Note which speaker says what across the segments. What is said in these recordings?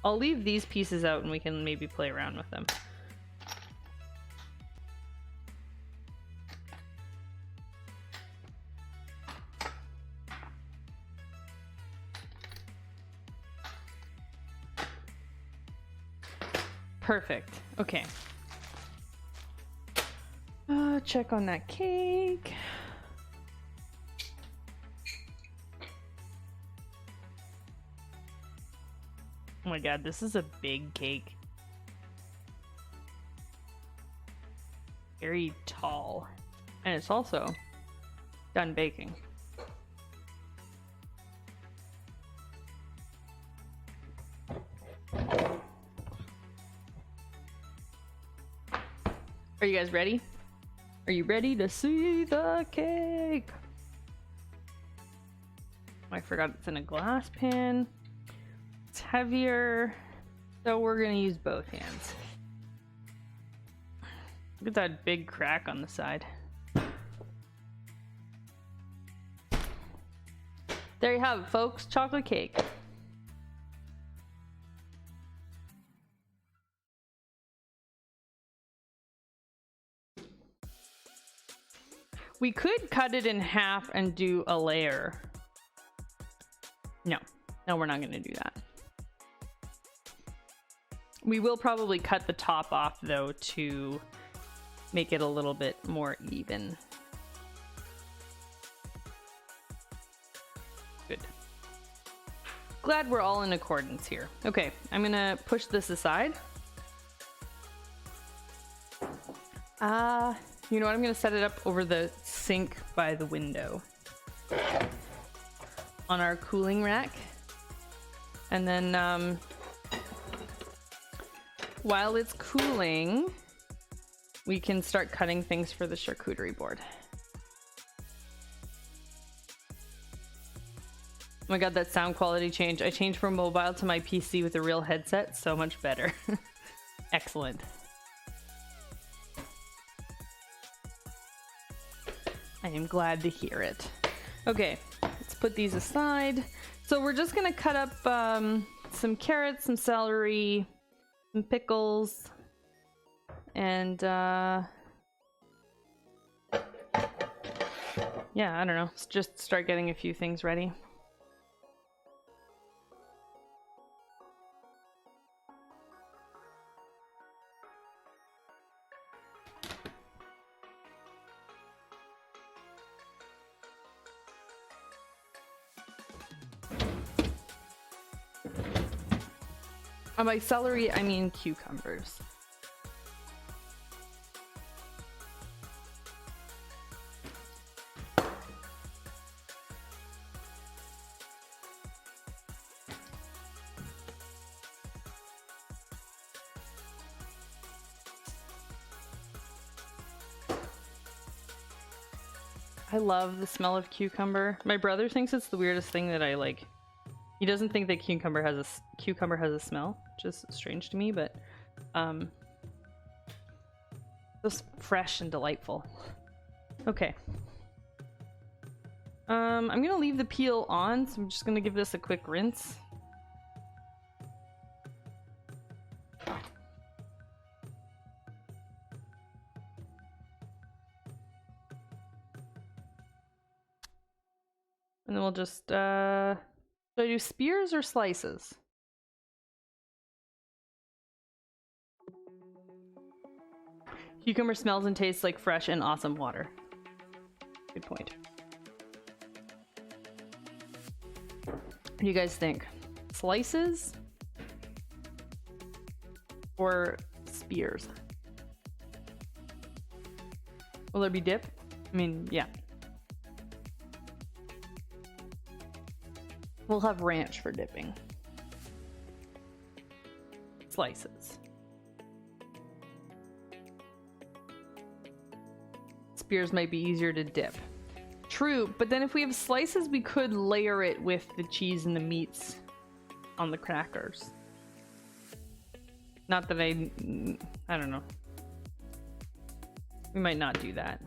Speaker 1: I'll leave these pieces out and we can maybe play around with them. Perfect. Okay. Check on that cake. Oh my god, this is a big cake. Very tall. And it's also done baking. Are you guys ready? Are you ready to see the cake? I forgot it's in a glass pan. It's heavier, so we're gonna use both hands. Look at that big crack on the side. There you have it, folks. Chocolate cake. We could cut it in half and do a layer. No, we're not gonna do that. We will probably cut the top off though to make it a little bit more even. Good. Glad we're all in accordance here. Okay, I'm gonna push this aside. You know what? I'm gonna set it up over the sink by the window on our cooling rack. And then while it's cooling, we can start cutting things for the charcuterie board. Oh my god, that sound quality change. I changed from mobile to my PC with a real headset. So much better. Excellent. I am glad to hear it. Okay, let's put these aside. So we're just gonna cut up some carrots, some celery, some pickles, and yeah, I don't know. Let's just start getting a few things ready. By celery, I mean cucumbers. I love the smell of cucumber. My brother thinks it's the weirdest thing that I like. He doesn't think that cucumber has a smell, which is strange to me, but just fresh and delightful. Okay. I'm gonna leave the peel on, so I'm just gonna give this a quick rinse. And then we'll just should I do spears or slices? Cucumber smells and tastes like fresh and awesome water. Good point. What do you guys think? Slices or spears? Will there be dip? I mean, yeah. We'll have ranch for dipping. Slices. Spears might be easier to dip. True, but then if we have slices, we could layer it with the cheese and the meats on the crackers. Not that I don't know. We might not do that.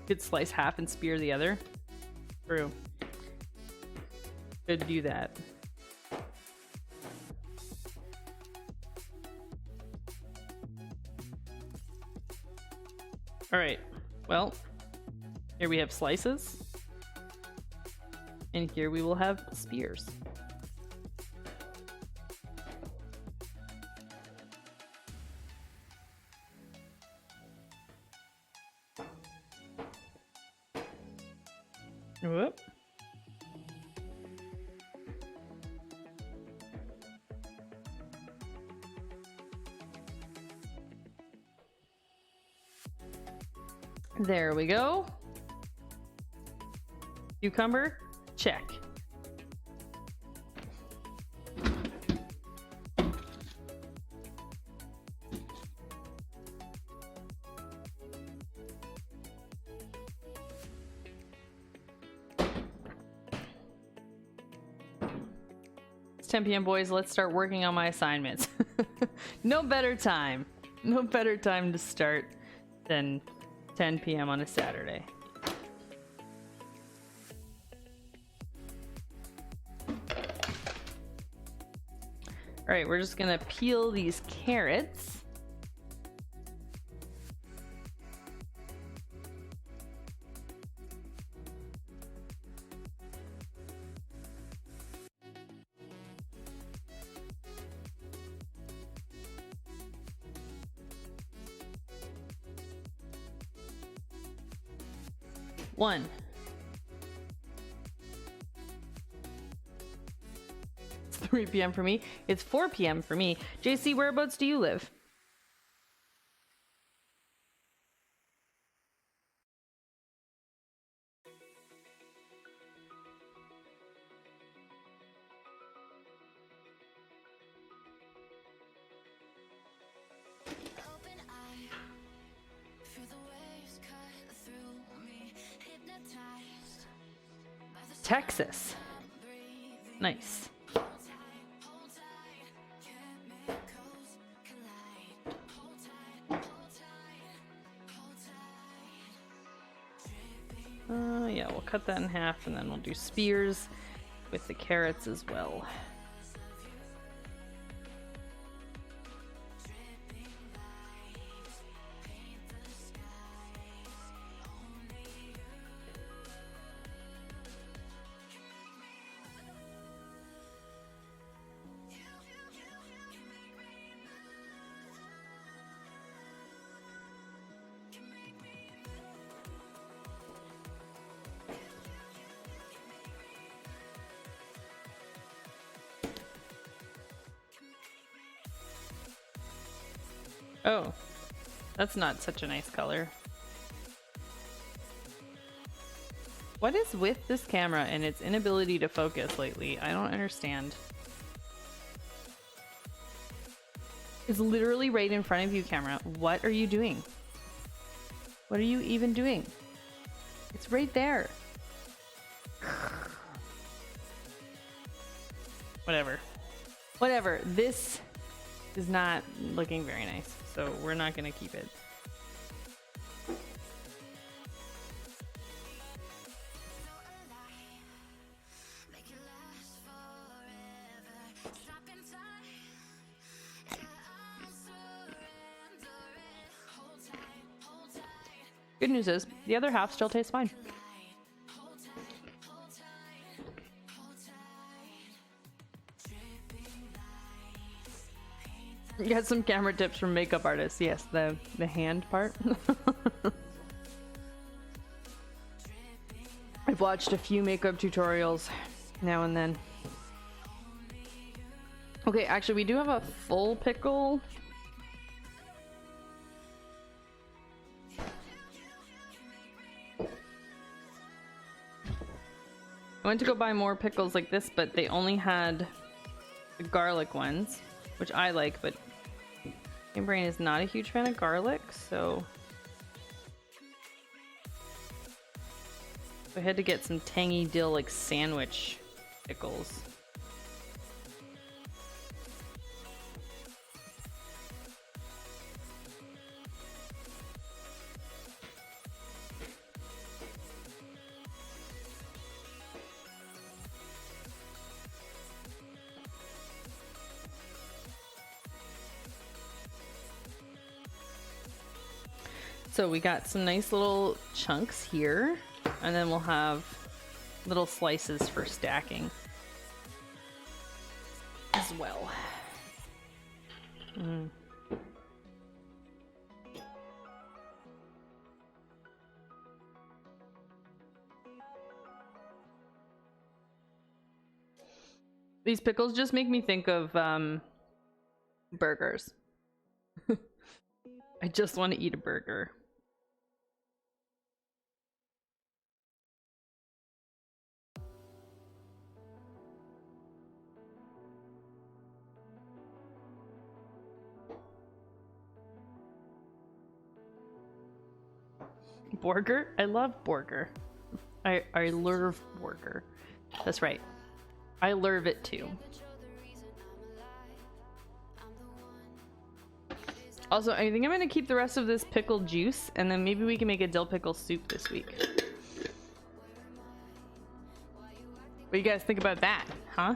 Speaker 1: Could slice half and spear the other. True. Could do that. Alright, well, here we have slices. And here we will have spears. Whoop. There we go. Cucumber, check. It's 10 p.m. boys, let's start working on my assignments. No better time. No better time to start than 10 p.m. on a Saturday. All right, we're just gonna peel these carrots. One. It's 3 p.m. for me. It's 4 p.m. for me. JC, whereabouts do you live? Texas. Nice. Yeah, we'll cut that in half and then we'll do spears with the carrots as well. Oh, that's not such a nice color. What is with this camera and its inability to focus lately? I don't understand. It's literally right in front of you, camera. What are you doing? What are you even doing? It's right there. Whatever. Whatever. This is not looking very nice, so we're not gonna keep it. Good news is, the other half still tastes fine. Get some camera tips from makeup artists. Yes, the hand part. I've watched a few makeup tutorials now and then. Okay, actually we do have a full pickle. I went to go buy more pickles like this, but they only had the garlic ones, which I like, but my brain is not a huge fan of garlic, so I had to get some tangy dill like sandwich pickles. So we got some nice little chunks here, and then we'll have little slices for stacking as well. These pickles just make me think of burgers. I just want to eat a burger. Burger? I love burger. I love burger. That's right. I love it too. Also, I think I'm gonna keep the rest of this pickle juice, and then maybe we can make a dill pickle soup this week. What do you guys think about that, huh?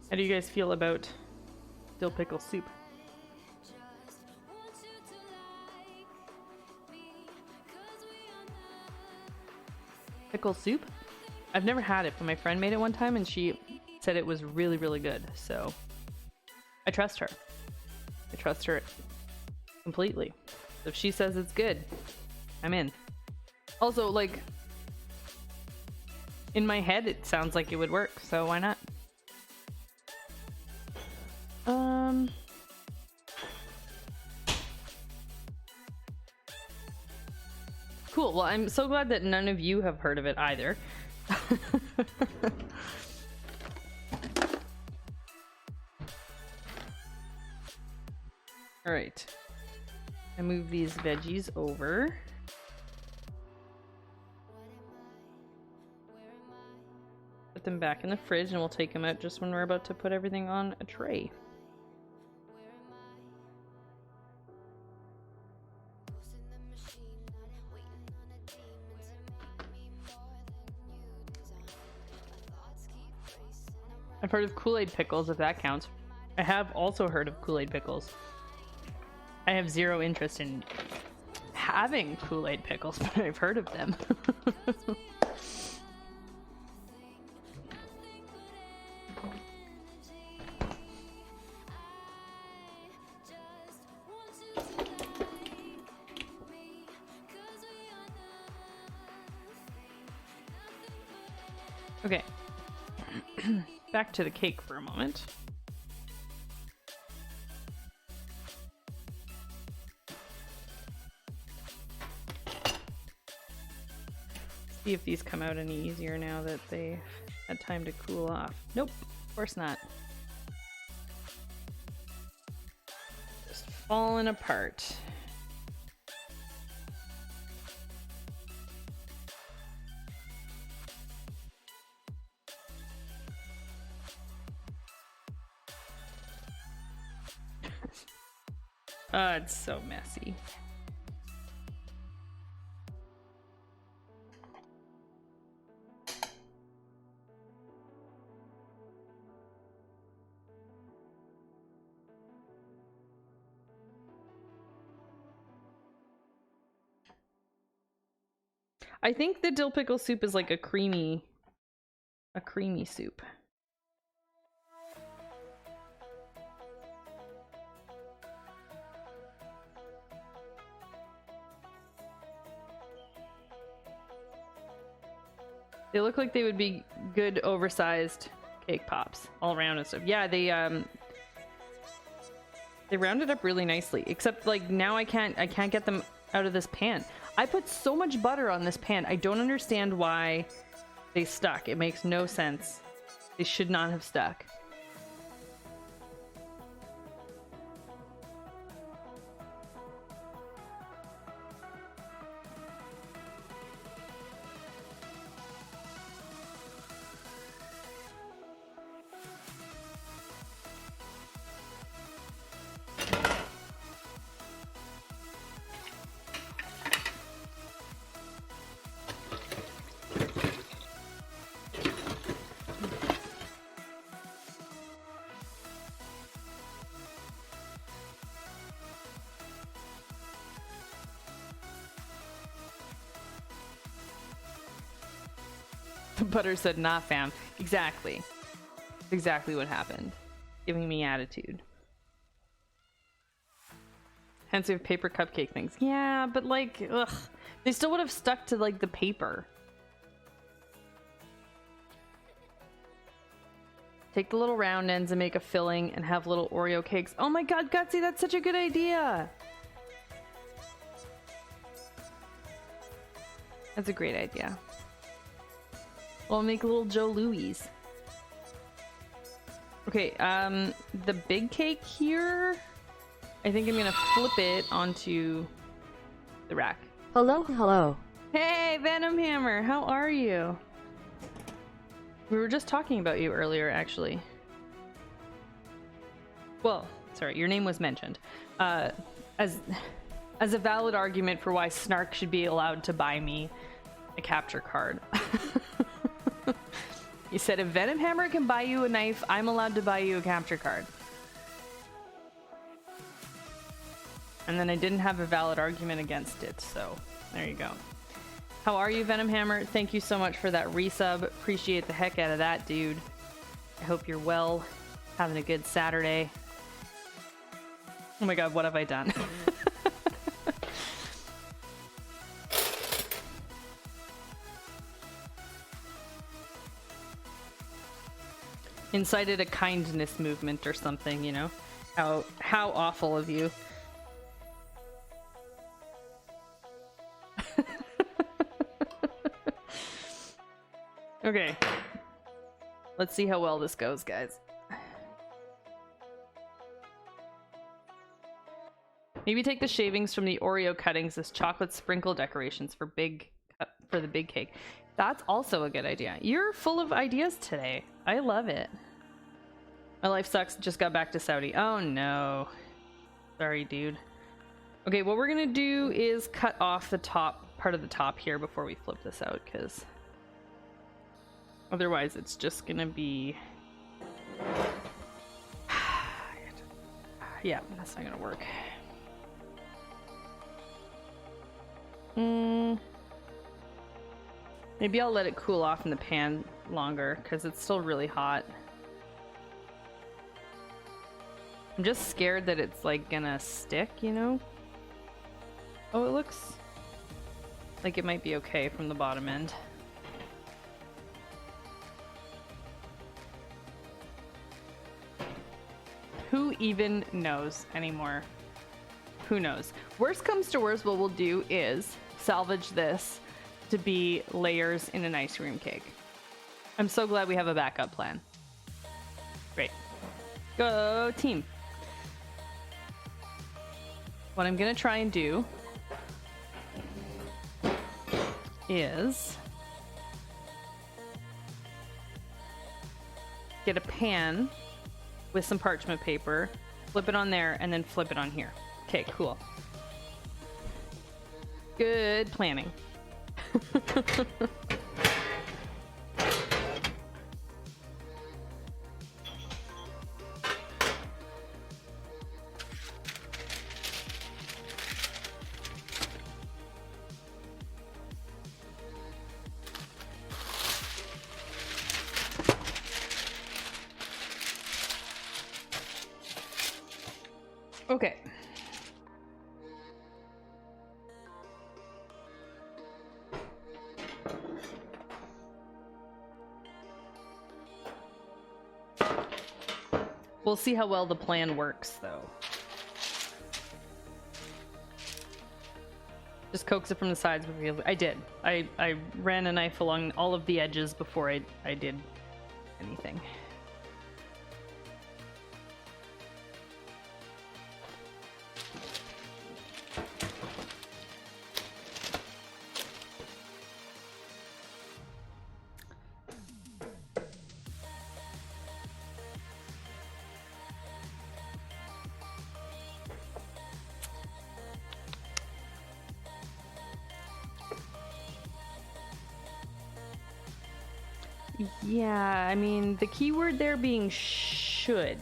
Speaker 1: How do you guys feel about dill pickle soup? Pickle soup? I've never had it, but my friend made it one time and she said it was really, really good. So I trust her. I trust her completely. If she says it's good, I'm in. Also, like, in my head, it sounds like it would work, so why not? Cool. Well, I'm so glad that none of you have heard of it either. All right. I move these veggies over. Put them back in the fridge and we'll take them out just when we're about to put everything on a tray. I've heard of Kool-Aid pickles, if that counts. I have also heard of Kool-Aid pickles. I have zero interest in having Kool-Aid pickles, but I've heard of them. Okay. Back to the cake for a moment. See if these come out any easier now that they had time to cool off. Nope, of course not. Just falling apart. It's so messy. I think the dill pickle soup is like a creamy soup. They look like they would be good oversized cake pops all around and stuff. Yeah, they rounded up really nicely. Except like now I can't get them out of this pan. I put so much butter on this pan. I don't understand why they stuck. It makes no sense. They should not have stuck. Butter said, nah, fam. Exactly. Exactly what happened. Giving me attitude. Hence we have paper cupcake things. Yeah, but like, ugh. They still would have stuck to like the paper. Take the little round ends and make a filling and have little Oreo cakes. Oh my god, Gutsy, that's such a good idea! That's a great idea. We'll make little Joe Louis. Okay, the big cake here, I think I'm gonna flip it onto the rack.
Speaker 2: Hello, hello.
Speaker 1: Hey, Venom Hammer, how are you? We were just talking about you earlier, actually. Well, sorry, your name was mentioned. As a valid argument for why Snark should be allowed to buy me a capture card. You said if Venom Hammer can buy you a knife, I'm allowed to buy you a capture card. And then I didn't have a valid argument against it, so there you go. How are you, Venom Hammer? Thank you so much for that resub. Appreciate the heck out of that, dude. I hope you're well, having a good Saturday. Oh my god, what have I done? Incited a kindness movement or something, you know? How awful of you. Okay. Let's see how well this goes, guys. Maybe take the shavings from the Oreo cuttings as chocolate sprinkle decorations for the big cake. That's also a good idea. You're full of ideas today. I love it. My life sucks. Just got back to Saudi. Oh no. Sorry, dude. Okay, what we're gonna do is cut off the top part of the top here before we flip this out, because otherwise it's just gonna be... yeah, that's not gonna work. Maybe I'll let it cool off in the pan longer, because it's still really hot. I'm just scared that it's like gonna stick, you know? Oh, it looks like it might be okay from the bottom end. Who even knows anymore? Who knows? Worst comes to worst, what we'll do is salvage this to be layers in an ice cream cake. I'm so glad we have a backup plan. Great. Go team. What I'm gonna try and do is get a pan with some parchment paper, flip it on there, and then flip it on here. Okay, cool. Good planning. Okay. We'll see how well the plan works, though. Just coax it from the sides. I did. I ran a knife along all of the edges before I did anything. Yeah, I mean, the keyword there being should.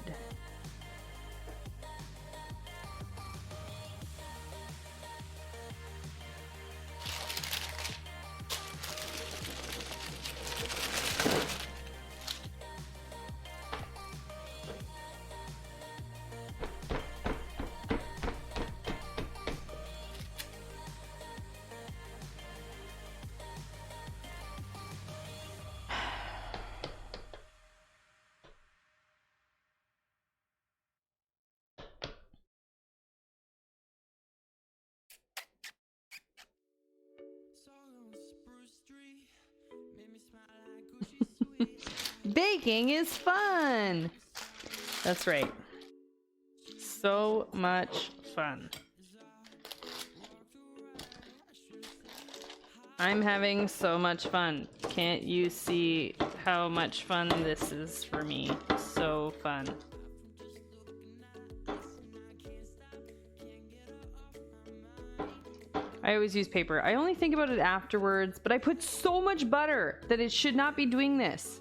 Speaker 1: Baking is fun! That's right. So much fun. I'm having so much fun. Can't you see how much fun this is for me? So fun. I always use paper. I only think about it afterwards, but I put so much butter that it should not be doing this.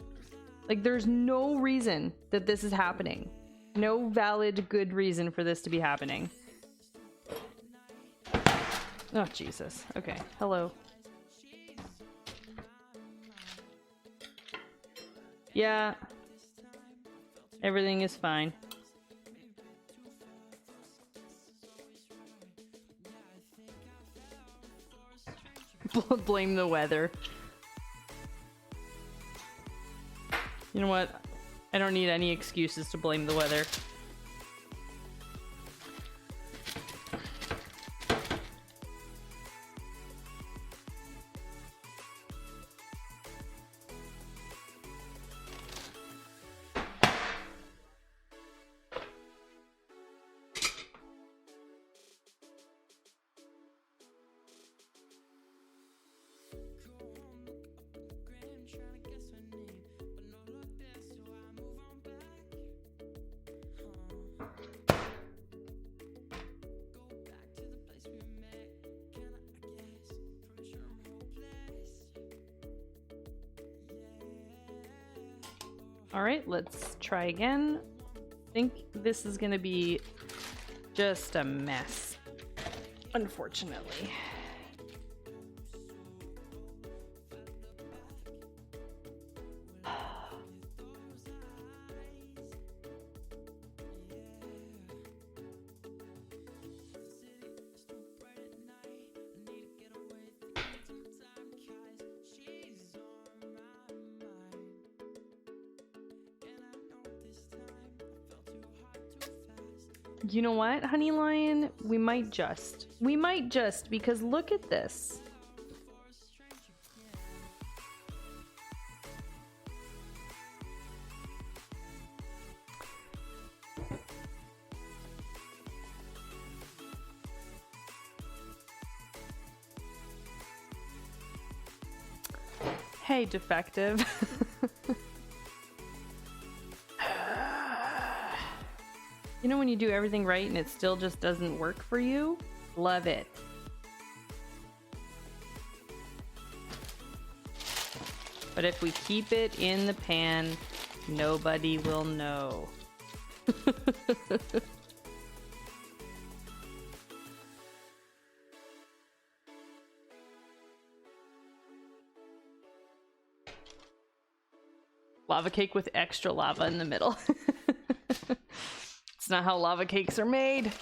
Speaker 1: Like, there's no reason that this is happening. No valid, good reason for this to be happening. Oh, Jesus. Okay, hello. Yeah. Everything is fine. Blame the weather. You know what? I don't need any excuses to blame the weather. All right, let's try again. I think this is gonna be just a mess, unfortunately. You know what, Honey Lion? We might just, because look at this. Hey, defective. You know when you do everything right and it still just doesn't work for you? Love it. But if we keep it in the pan, nobody will know. Lava cake with extra lava in the middle. It's not how lava cakes are made.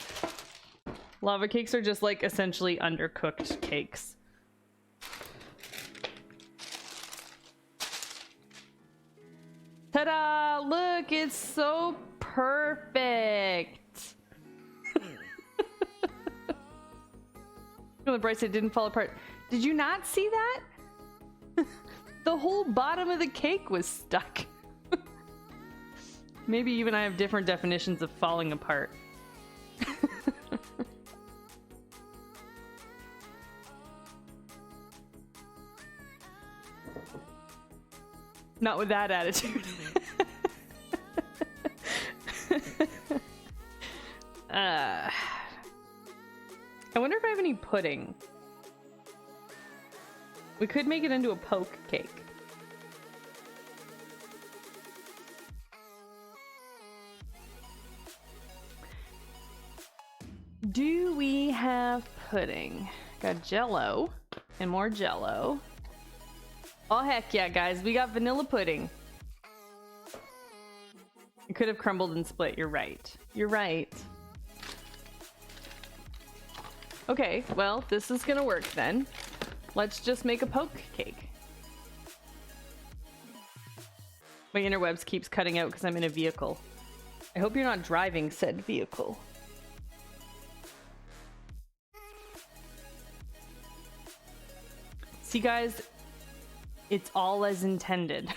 Speaker 1: Lava cakes are just like essentially undercooked cakes. Ta-da! Look, it's so perfect. On the bright side, it didn't fall apart. Did you not see that? The whole bottom of the cake was stuck. Maybe even I have different definitions of falling apart. Not with that attitude. I wonder if I have any pudding. We could make it into a poke cake. Do we have pudding? Got Jello and more Jello. Oh heck yeah, guys, we got vanilla pudding. It could have crumbled and split, you're right. You're right. Okay, well, this is gonna work then. Let's just make a poke cake. My interwebs keeps cutting out because I'm in a vehicle. I hope you're not driving said vehicle. See guys, it's all as intended.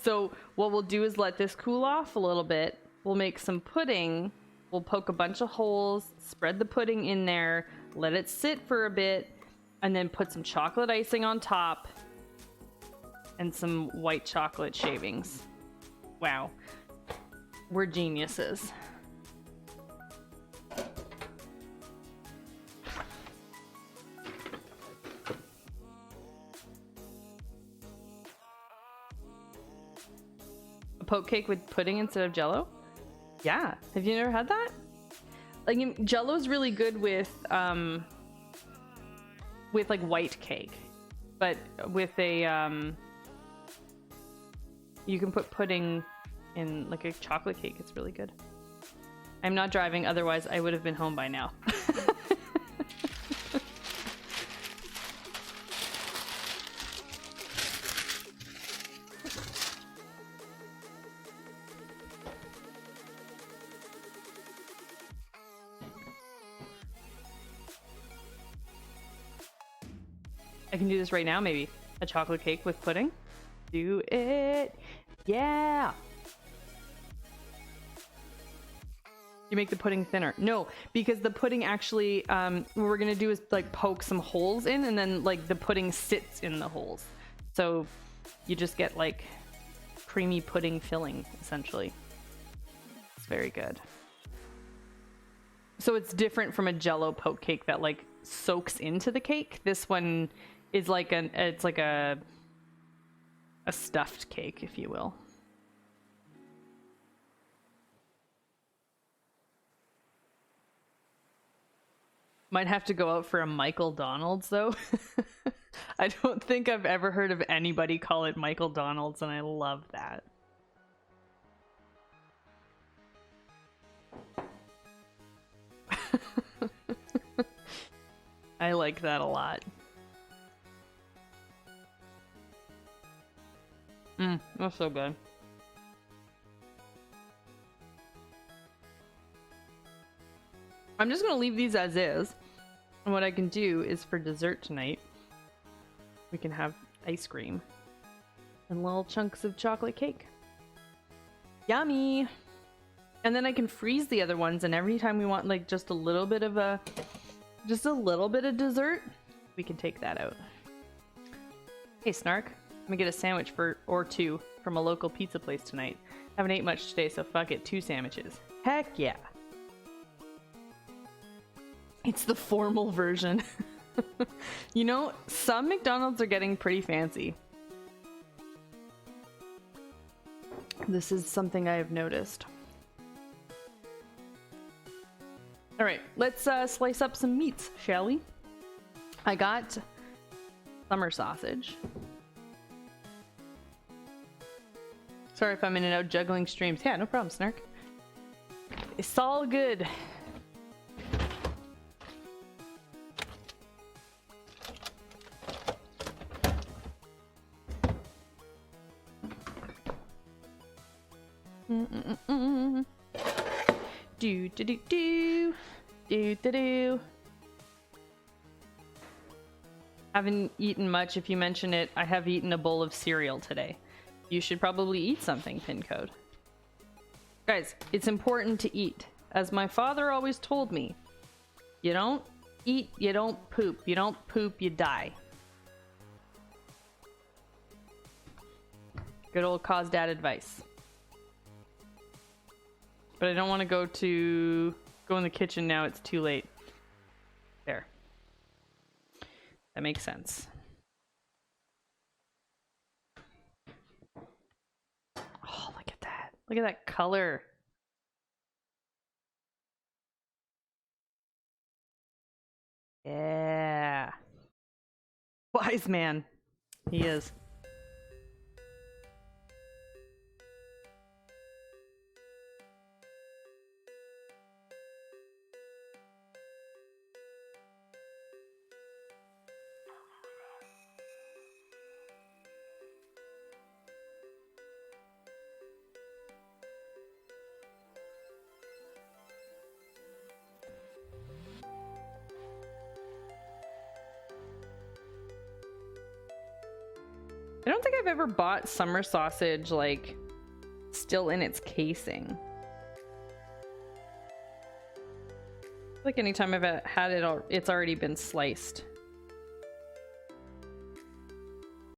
Speaker 1: So what we'll do is let this cool off a little bit. We'll make some pudding. We'll poke a bunch of holes, spread the pudding in there, let it sit for a bit, and then put some chocolate icing on top and some white chocolate shavings. Wow. We're geniuses. A poke cake with pudding instead of Jell-O? Yeah. Have you never had that? Like, Jell-O's really good with like white cake, but with a you can put pudding in like a chocolate cake. It's really good. I'm not driving, otherwise I would have been home by now. I can do this right now, maybe. A chocolate cake with pudding. Do it. Yeah. You make the pudding thinner. No, because the pudding actually, what we're gonna do is like poke some holes in, and then like the pudding sits in the holes. So you just get like creamy pudding filling, essentially. It's very good. So it's different from a Jell-O poke cake that like soaks into the cake. This one is like it's like a stuffed cake, if you will. Might have to go out for a Michael Donald's though. I don't think I've ever heard of anybody call it Michael Donald's, and I love that. I like that a lot. That's so good. I'm just gonna leave these as is. And what I can do is for dessert tonight, we can have ice cream and little chunks of chocolate cake. Yummy! And then I can freeze the other ones, and every time we want like just a little bit of dessert, we can take that out. Hey Snark, I'm gonna get a sandwich or two from a local pizza place tonight. Haven't ate much today, so fuck it, 2 sandwiches. Heck yeah. It's the formal version. You know, some McDonald's are getting pretty fancy. This is something I have noticed. Alright, let's slice up some meats, shall we? I got summer sausage. Sorry if I'm in and out juggling streams. Yeah, no problem, Snark. It's all good. Do do do do do do do. Haven't eaten much. If you mention it, I have eaten a bowl of cereal today. You should probably eat something, pin code. Guys, it's important to eat. As my father always told me, you don't eat, you don't poop. You don't poop, you die. Good old cause dad advice. But I don't want to go in the kitchen now. It's too late. There. That makes sense. Oh, look at that. Look at that color. Yeah. Wise man. He is. I don't think I've ever bought summer sausage like still in its casing. Like anytime I've had it, it's already been sliced.